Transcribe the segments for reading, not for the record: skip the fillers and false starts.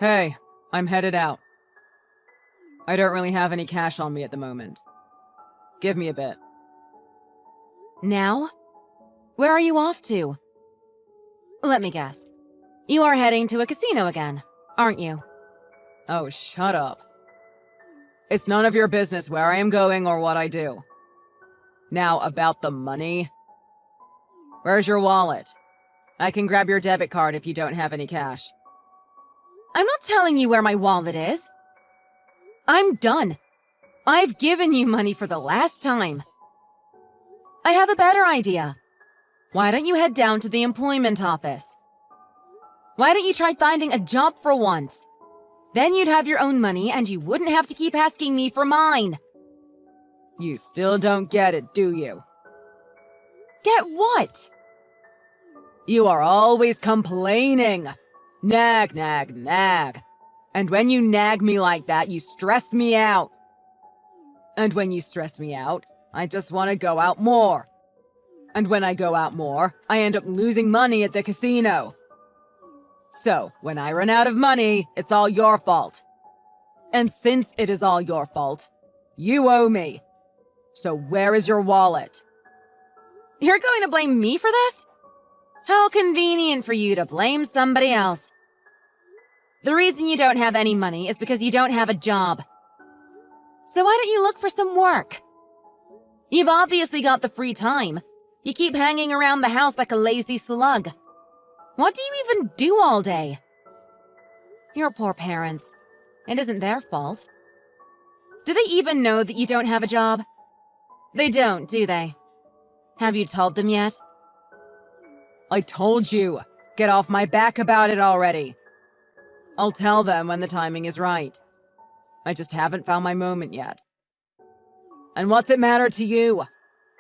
Hey, I'm headed out. I don't really have any cash on me at the moment. Give me a bit. Now? Where are you off to? Let me guess. You are heading to a casino again, aren't you? Oh, shut up. It's none of your business where I am going or what I do. Now, about the money. Where's your wallet? I can grab your debit card if you don't have any cash. I'm not telling you where my wallet is. I'm done. I've given you money for the last time. I have a better idea. Why don't you head down to the employment office? Why don't you try finding a job for once? Then you'd have your own money and you wouldn't have to keep asking me for mine. You still don't get it, do you? Get what? You are always complaining. Nag, nag, nag. And when you nag me like that, you stress me out. And when you stress me out, I just want to go out more. And when I go out more, I end up losing money at the casino. So, when I run out of money, it's all your fault. And since it is all your fault, you owe me. So where is your wallet? You're going to blame me for this? How convenient for you to blame somebody else. The reason you don't have any money is because you don't have a job. So why don't you look for some work? You've obviously got the free time. You keep hanging around the house like a lazy slug. What do you even do all day? Your poor parents. It isn't their fault. Do they even know that you don't have a job? They don't, do they? Have you told them yet? I told you. Get off my back about it already. I'll tell them when the timing is right. I just haven't found my moment yet. And what's it matter to you?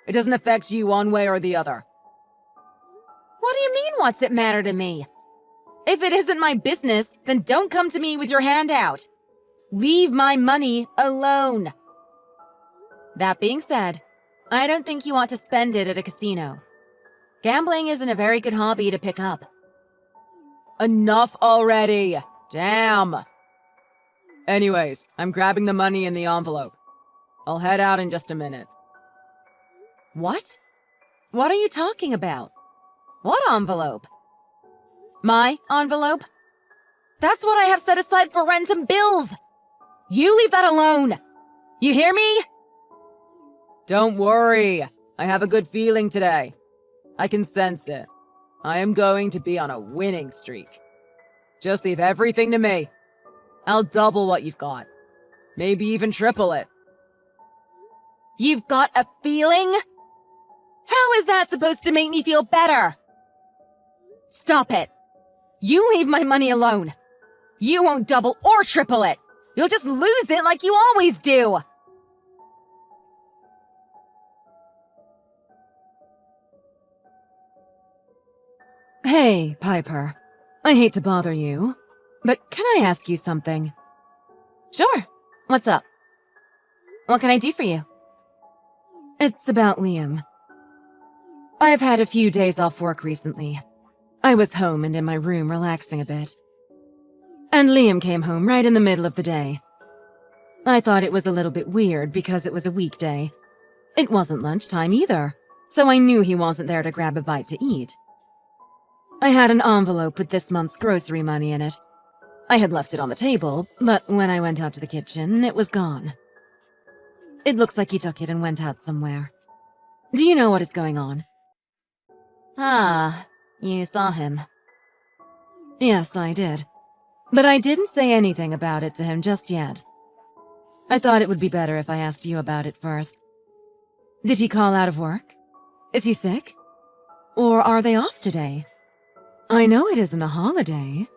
It doesn't affect you one way or the other. What do you mean, what's it matter to me? If it isn't my business, then don't come to me with your hand out. Leave my money alone. That being said, I don't think you ought to spend it at a casino. Gambling isn't a very good hobby to pick up. Enough already! Damn! Anyways, I'm grabbing the money in the envelope. I'll head out in just a minute. What? What are you talking about? What envelope? My envelope? That's what I have set aside for rent and bills! You leave that alone! You hear me? Don't worry. I have a good feeling today. I can sense it. I am going to be on a winning streak. Just leave everything to me. I'll double what you've got. Maybe even triple it. You've got a feeling? How is that supposed to make me feel better? Stop it. You leave my money alone. You won't double or triple it. You'll just lose it like you always do. Hey, Piper. I hate to bother you, but can I ask you something? Sure. What's up? What can I do for you? It's about Liam. I've had a few days off work recently. I was home and in my room relaxing a bit. And Liam came home right in the middle of the day. I thought it was a little bit weird because it was a weekday. It wasn't lunchtime either, so I knew he wasn't there to grab a bite to eat. I had an envelope with this month's grocery money in it. I had left it on the table, but when I went out to the kitchen, it was gone. It looks like he took it and went out somewhere. Do you know what is going on? Ah, you saw him. Yes, I did. But I didn't say anything about it to him just yet. I thought it would be better if I asked you about it first. Did he call out of work? Is he sick? Or are they off today? I know it isn't a holiday.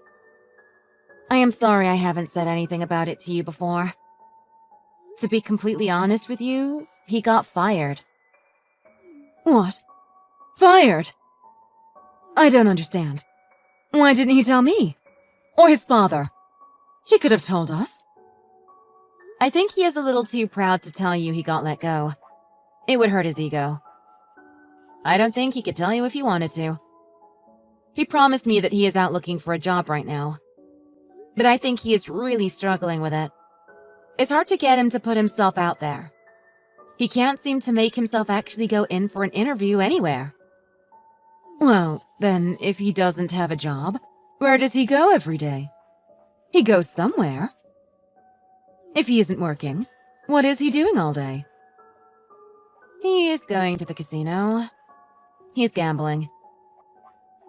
I am sorry I haven't said anything about it to you before. To be completely honest with you, he got fired. What? Fired? I don't understand. Why didn't he tell me? Or his father? He could have told us. I think he is a little too proud to tell you he got let go. It would hurt his ego. I don't think he could tell you if he wanted to. He promised me that he is out looking for a job right now. but I think he is really struggling with it. It's hard to get him to put himself out there. He can't seem to make himself actually go in for an interview anywhere. Well, then, if he doesn't have a job, where does he go every day? He goes somewhere. If he isn't working, what is he doing all day? He is going to the casino. He's gambling.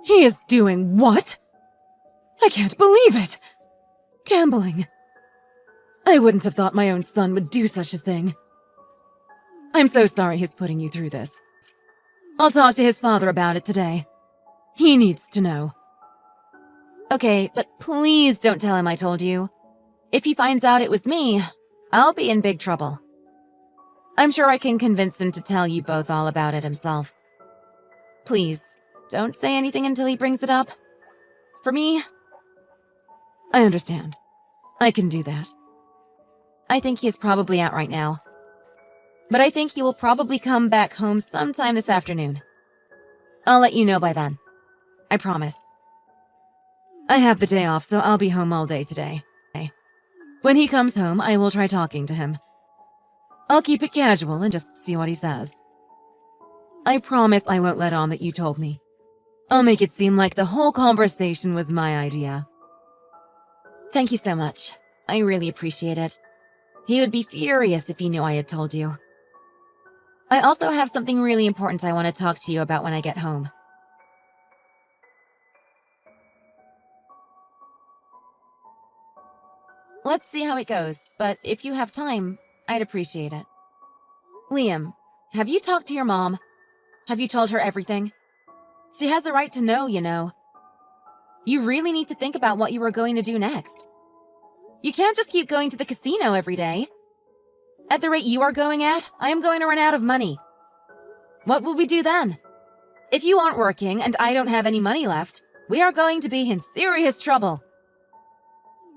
He is doing what? I can't believe it! Gambling. I wouldn't have thought my own son would do such a thing. I'm so sorry he's putting you through this. I'll talk to his father about it today. He needs to know. Okay, but please don't tell him I told you. If he finds out it was me, I'll be in big trouble. I'm sure I can convince him to tell you both all about it himself. Please, don't say anything until he brings it up. For me, I understand. I can do that. I think he is probably out right now. But I think he will probably come back home sometime this afternoon. I'll let you know by then. I promise. I have the day off, so I'll be home all day today. When he comes home, I will try talking to him. I'll keep it casual and just see what he says. I promise I won't let on that you told me. I'll make it seem like the whole conversation was my idea. Thank you so much. I really appreciate it. He would be furious if he knew I had told you. I also have something really important I want to talk to you about when I get home. Let's see how it goes, but if you have time, I'd appreciate it. Liam, have you talked to your mom? Have you told her everything? She has a right to know, you know. You really need to think about what you are going to do next. You can't just keep going to the casino every day. At the rate you are going at, I am going to run out of money. What will we do then? If you aren't working and I don't have any money left, we are going to be in serious trouble.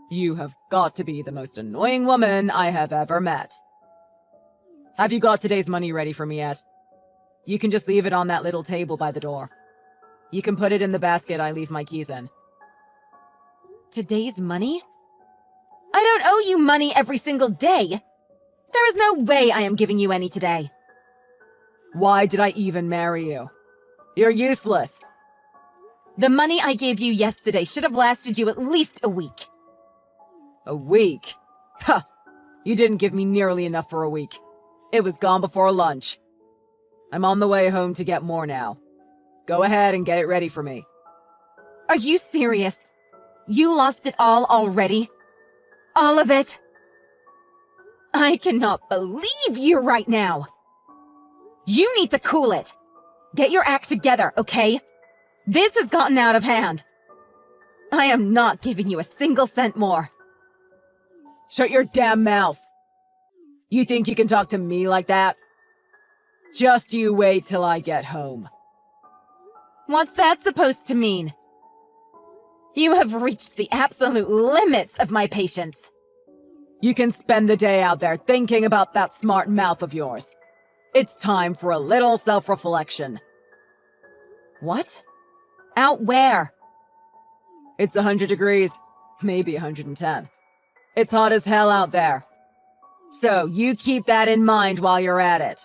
You have got to be the most annoying woman I have ever met. Have you got today's money ready for me yet? You can just leave it on that little table by the door. You can put it in the basket I leave my keys in. Today's money? I don't owe you money every single day. There is no way I am giving you any today. Why did I even marry you? You're useless. The money I gave you yesterday should have lasted you at least a week. A week? Ha! You didn't give me nearly enough for a week. It was gone before lunch. I'm on the way home to get more now. Go ahead and get it ready for me. Are you serious? You lost it all already? All of it? I cannot believe you right now. You need to cool it. Get your act together, okay? This has gotten out of hand. I am not giving you a single cent more. Shut your damn mouth. You think you can talk to me like that? Just you wait till I get home. What's that supposed to mean? You have reached the absolute limits of my patience. You can spend the day out there thinking about that smart mouth of yours. It's time for a little self-reflection. What? Out where? It's 100 degrees, maybe 110. It's hot as hell out there. So you keep that in mind while you're at it.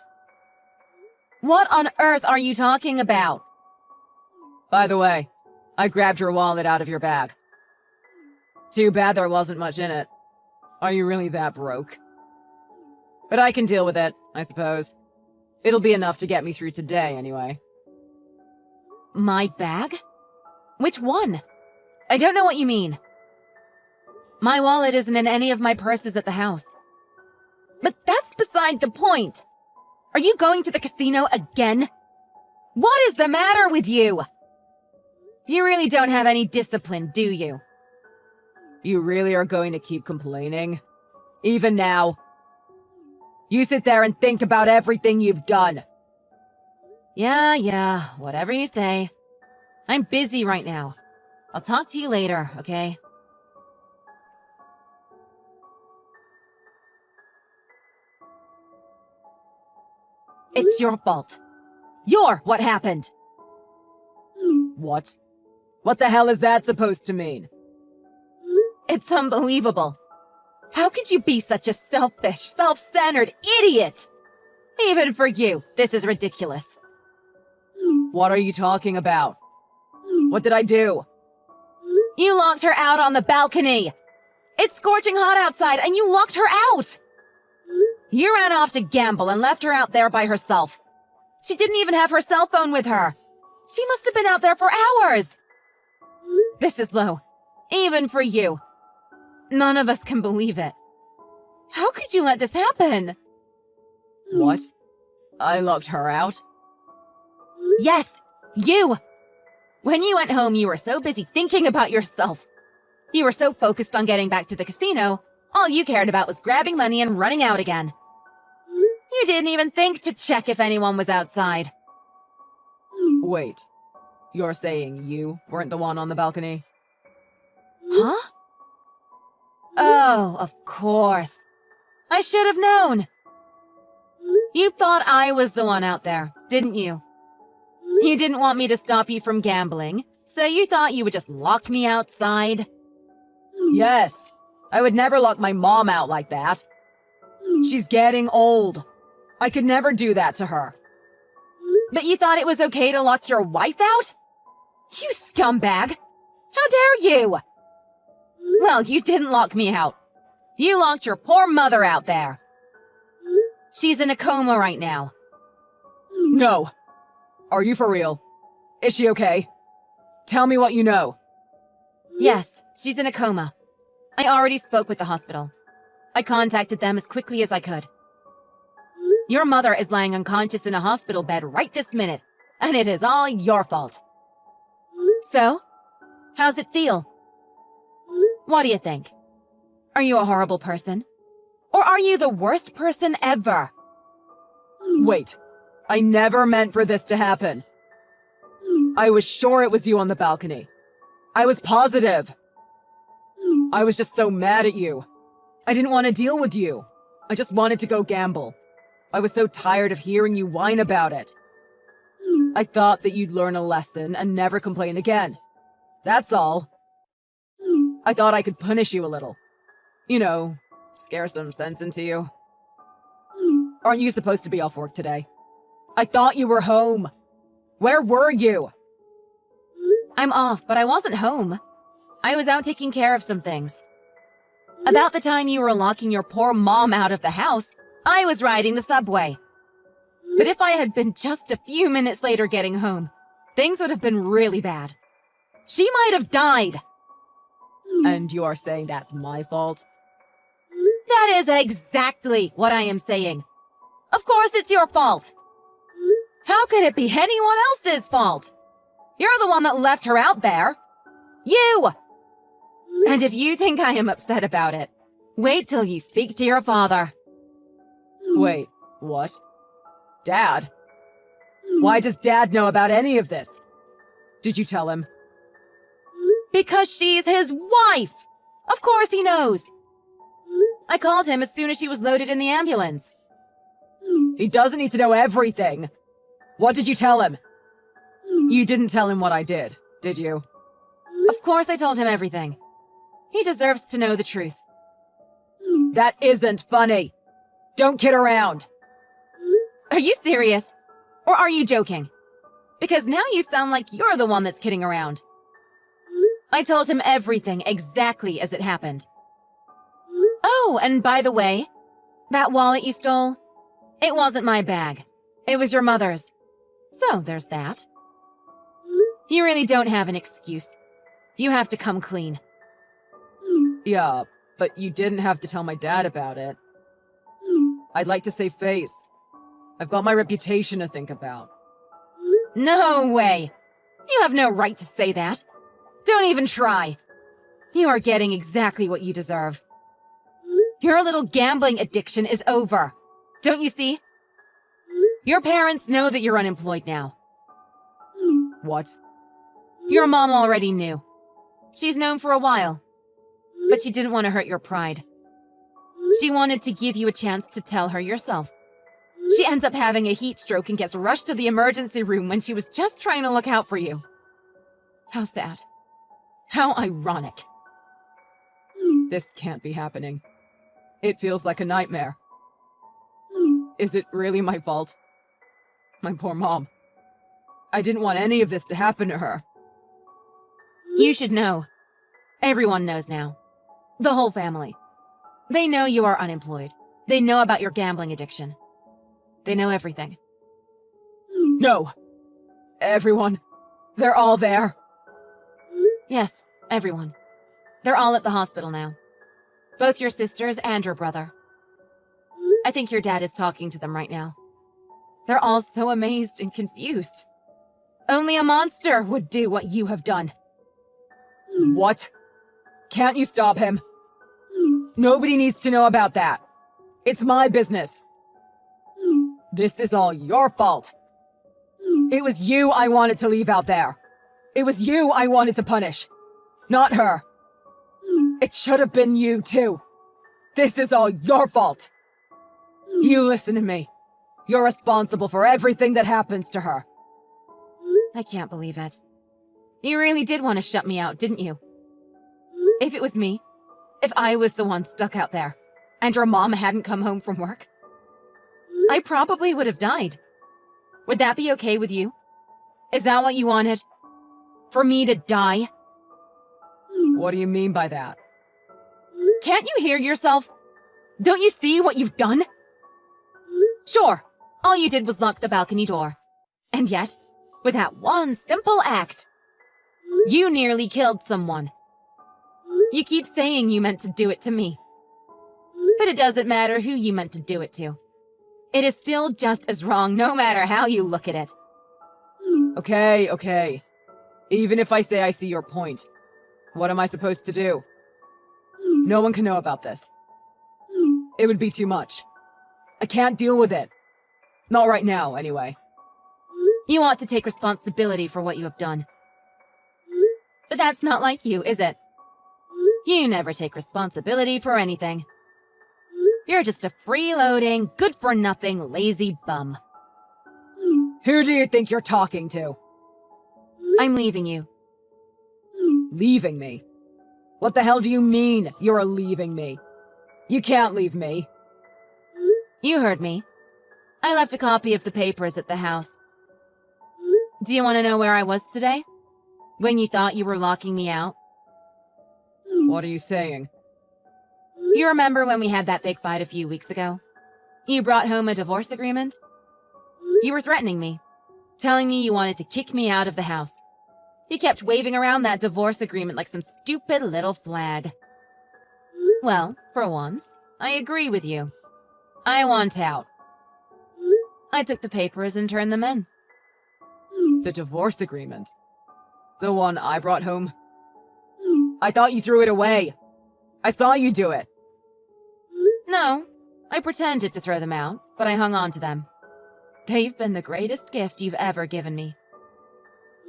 What on earth are you talking about? By the way, I grabbed your wallet out of your bag. Too bad there wasn't much in it. Are you really that broke? But I can deal with it, I suppose. It'll be enough to get me through today, anyway. My bag? Which one? I don't know what you mean. My wallet isn't in any of my purses at the house. But that's beside the point. Are you going to the casino again? What is the matter with you? You really don't have any discipline, do you? You really are going to keep complaining? Even now? You sit there and think about everything you've done. Yeah, whatever you say. I'm busy right now. I'll talk to you later, okay? It's your fault. You're what happened. What? What the hell is that supposed to mean? It's unbelievable. How could you be such a selfish, self-centered idiot? Even for you, this is ridiculous. What are you talking about? What did I do? You locked her out on the balcony. It's scorching hot outside and you locked her out. You ran off to gamble and left her out there by herself. She didn't even have her cell phone with her. She must have been out there for hours. This is low, even for you. None of us can believe it. How could you let this happen? What? I locked her out? Yes, you! When you went home, you were so busy thinking about yourself. You were so focused on getting back to the casino, all you cared about was grabbing money and running out again. You didn't even think to check if anyone was outside. Wait, you're saying you weren't the one on the balcony? Huh? Oh, of course. I should have known. You thought I was the one out there, didn't you? You didn't want me to stop you from gambling, so you thought you would just lock me outside? Yes. I would never lock my mom out like that. She's getting old. I could never do that to her. But you thought it was okay to lock your wife out? You scumbag! How dare you! Well, you didn't lock me out. You locked your poor mother out there. She's in a coma right now. No. Are you for real? Is she okay? Tell me what you know. Yes, she's in a coma. I already spoke with the hospital. I contacted them as quickly as I could. Your mother is lying unconscious in a hospital bed right this minute, and it is all your fault. So, how's it feel? What do you think? Are you a horrible person? Or are you the worst person ever? Wait, I never meant for this to happen. I was sure it was you on the balcony. I was positive. I was just so mad at you. I didn't want to deal with you. I just wanted to go gamble. I was so tired of hearing you whine about it. I thought that you'd learn a lesson and never complain again. That's all. I thought I could punish you a little. You know, scare some sense into you. Aren't you supposed to be off work today? I thought you were home. Where were you? I'm off, but I wasn't home. I was out taking care of some things. About the time you were locking your poor mom out of the house, I was riding the subway. But if I had been just a few minutes later getting home, things would have been really bad. She might have died. And you are saying that's my fault? That is exactly what I am saying. Of course it's your fault. How could it be anyone else's fault? You're the one that left her out there. You! And if you think I am upset about it, wait till you speak to your father. Wait, what? Dad? Why does Dad know about any of this? Did you tell him? Because she's his wife! Of course he knows! I called him as soon as she was loaded in the ambulance. He doesn't need to know everything. What did you tell him? You didn't tell him what I did you? Of course I told him everything. He deserves to know the truth. That isn't funny. Don't kid around. Are you serious? Or are you joking? Because now you sound like you're the one that's kidding around. I told him everything exactly as it happened. Oh, and by the way, that wallet you stole, it wasn't my bag. It was your mother's. So there's that. You really don't have an excuse. You have to come clean. Yeah, but you didn't have to tell my dad about it. I'd like to save face. I've got my reputation to think about. No way! You have no right to say that. Don't even try. You are getting exactly what you deserve. Your little gambling addiction is over. Don't you see? Your parents know that you're unemployed now. What? Your mom already knew. She's known for a while. But she didn't want to hurt your pride. She wanted to give you a chance to tell her yourself. She ends up having a heat stroke and gets rushed to the emergency room when she was just trying to look out for you. How sad. How ironic. This can't be happening. It feels like a nightmare. Is it really my fault? My poor mom. I didn't want any of this to happen to her. You should know. Everyone knows now. The whole family. They know you are unemployed. They know about your gambling addiction. They know everything. No. Everyone. They're all there. Yes, everyone. They're all at the hospital now. Both your sisters and your brother. I think your dad is talking to them right now. They're all so amazed and confused. Only a monster would do what you have done. What? Can't you stop him? Nobody needs to know about that. It's my business. This is all your fault. It was you I wanted to leave out there. It was you I wanted to punish. Not her. It should have been you, too. This is all your fault. You listen to me. You're responsible for everything that happens to her. I can't believe it. You really did want to shut me out, didn't you? If it was me, if I was the one stuck out there, and your mom hadn't come home from work, I probably would have died. Would that be okay with you? Is that what you wanted? For me to die? What do you mean by that? Can't you hear yourself? Don't you see what you've done? Sure, all you did was lock the balcony door. And yet, with that one simple act, you nearly killed someone. You keep saying you meant to do it to me. But it doesn't matter who you meant to do it to. It is still just as wrong no matter how you look at it. Okay. Even if I say I see your point, what am I supposed to do? No one can know about this. It would be too much. I can't deal with it. Not right now, anyway. You ought to take responsibility for what you have done. But that's not like you, is it? You never take responsibility for anything. You're just a freeloading, good-for-nothing, lazy bum. Who do you think you're talking to? I'm leaving you. Leaving me? What the hell do you mean, you're leaving me? You can't leave me. You heard me. I left a copy of the papers at the house. Do you want to know where I was today? When you thought you were locking me out? What are you saying? You remember when we had that big fight a few weeks ago? You brought home a divorce agreement? You were threatening me, telling me you wanted to kick me out of the house. You kept waving around that divorce agreement like some stupid little flag. Well, for once, I agree with you. I want out. I took the papers and turned them in. The divorce agreement? The one I brought home? I thought you threw it away. I saw you do it. No, I pretended to throw them out, but I hung on to them. They've been the greatest gift you've ever given me.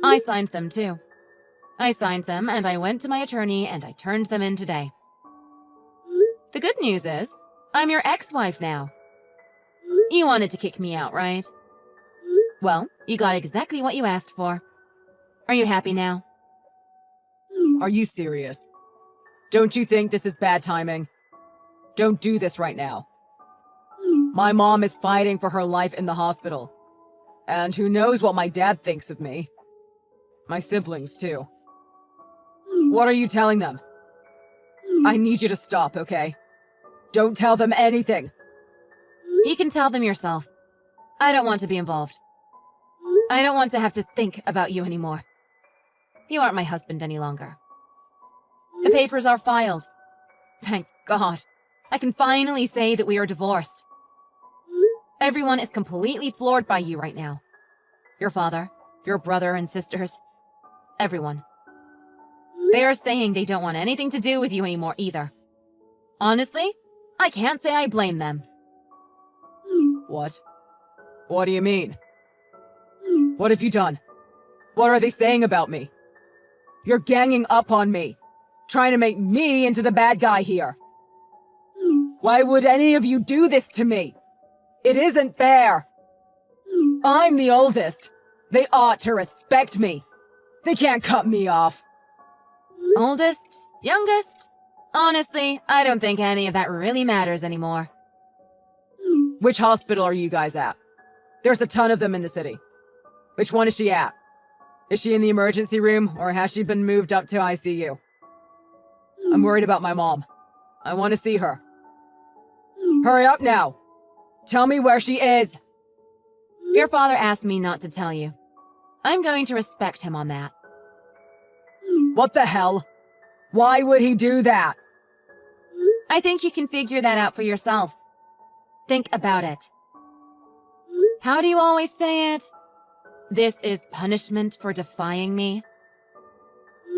I signed them too. I signed them and I went to my attorney and I turned them in today. The good news is, I'm your ex-wife now. You wanted to kick me out, right? Well, you got exactly what you asked for. Are you happy now? Are you serious? Don't you think this is bad timing? Don't do this right now. My mom is fighting for her life in the hospital. And who knows what my dad thinks of me. My siblings, too. What are you telling them? I need you to stop, okay? Don't tell them anything. You can tell them yourself. I don't want to be involved. I don't want to have to think about you anymore. You aren't my husband any longer. The papers are filed. Thank God. I can finally say that we are divorced. Everyone is completely floored by you right now. Your father, your brother and sisters. Everyone. They are saying they don't want anything to do with you anymore either. Honestly, I can't say I blame them. What? What do you mean? What have you done? What are they saying about me? You're ganging up on me, trying to make me into the bad guy here. Why would any of you do this to me? It isn't fair. I'm the oldest. They ought to respect me. They can't cut me off. Oldest? Youngest? Honestly, I don't think any of that really matters anymore. Which hospital are you guys at? There's a ton of them in the city. Which one is she at? Is she in the emergency room, or has she been moved up to ICU? I'm worried about my mom. I want to see her. Hurry up now! Tell me where she is! Your father asked me not to tell you. I'm going to respect him on that. What the hell? Why would he do that? I think you can figure that out for yourself. Think about it. How do you always say it? This is punishment for defying me.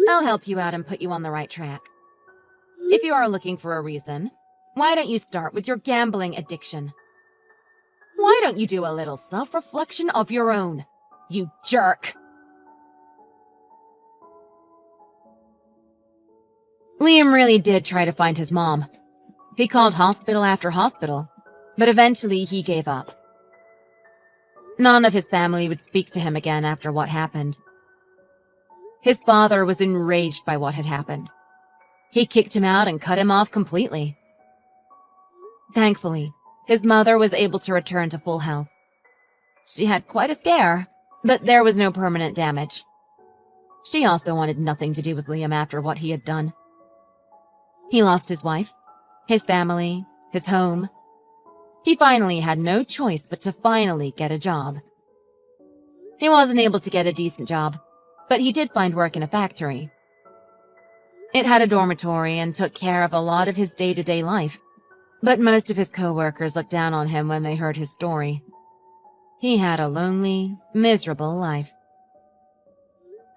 I'll help you out and put you on the right track. If you are looking for a reason, why don't you start with your gambling addiction? Why don't you do a little self-reflection of your own, you jerk? Liam really did try to find his mom. He called hospital after hospital, but eventually he gave up. None of his family would speak to him again after what happened. His father was enraged by what had happened. He kicked him out and cut him off completely. Thankfully, his mother was able to return to full health. She had quite a scare, but there was no permanent damage. She also wanted nothing to do with Liam after what he had done. He lost his wife, his family, his home. He finally had no choice but to finally get a job. He wasn't able to get a decent job, but he did find work in a factory. It had a dormitory and took care of a lot of his day-to-day life, but most of his co-workers looked down on him when they heard his story. He had a lonely, miserable life.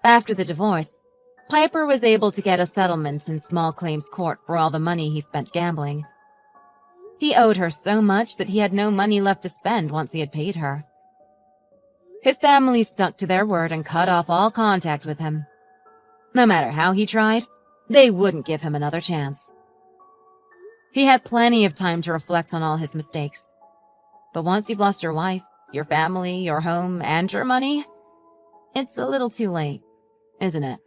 After the divorce, Piper was able to get a settlement in small claims court for all the money he spent gambling. He owed her so much that he had no money left to spend once he had paid her. His family stuck to their word and cut off all contact with him. No matter how he tried, they wouldn't give him another chance. He had plenty of time to reflect on all his mistakes. But once you've lost your wife, your family, your home, and your money, it's a little too late, isn't it?